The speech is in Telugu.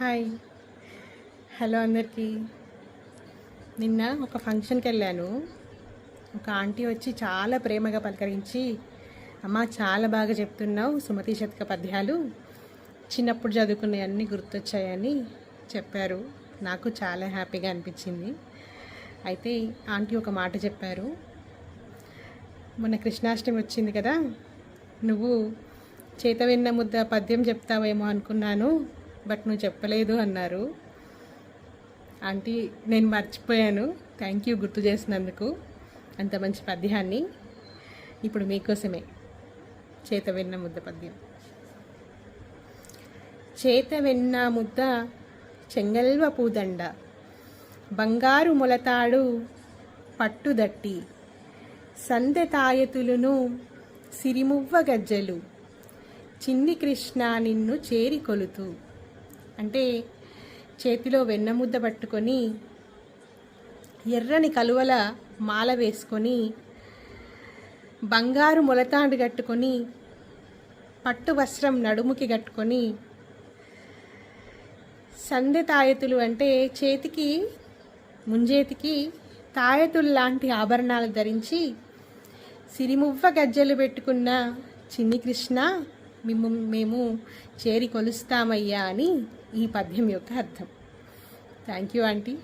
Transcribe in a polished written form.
హాయ్. హలో అందరికీ. నిన్న ఒక ఫంక్షన్కి వెళ్ళాను. ఒక ఆంటీ వచ్చి చాలా ప్రేమగా పలకరించి, అమ్మ చాలా బాగా చెప్తున్నావు సుమతి శతక పద్యాలు, చిన్నప్పుడు చదువుకున్నవన్నీ గుర్తొచ్చాయని చెప్పారు. నాకు చాలా హ్యాపీగా అనిపించింది. అయితే ఆంటీ ఒక మాట చెప్పారు, మొన్న కృష్ణాష్టమి వచ్చింది కదా, నువ్వు చేతవెన్న ముద్ద పద్యం చెప్తావేమో అనుకున్నాను, బట్ నువ్వు చెప్పలేదు అన్నారు. ఆంటీ నేను మర్చిపోయాను, థ్యాంక్ యూ గుర్తు చేసినందుకు అంత మంచి పద్యాన్ని. ఇప్పుడు మీకోసమే చేతవెన్న ముద్ద పద్యం. చేతవెన్న ముద్ద చెంగల్వ పూదండ, బంగారు మొలతాడు పట్టుదట్టి, సందె తాయతులును సిరిమువ్వ గజ్జలు, చిన్ని కృష్ణ నిన్ను చేరి కొలుతూ. అంటే చేతిలో వెన్నముద్ద పట్టుకొని, ఎర్రని కలువల మాల వేసుకొని, బంగారు మొలతాడు కట్టుకొని, పట్టు వస్త్రం నడుముకి కట్టుకొని, సందె తాయతులు అంటే చేతికి ముంజేతికి తాయతులు లాంటి ఆభరణాలు ధరించి, సిరిమువ్వ గజ్జలు పెట్టుకున్న చిన్ని కృష్ణ మేము చేరి కొలుస్తామయ్యా అని ఈ పద్యం యొక్క అర్థం. Thank you aunty.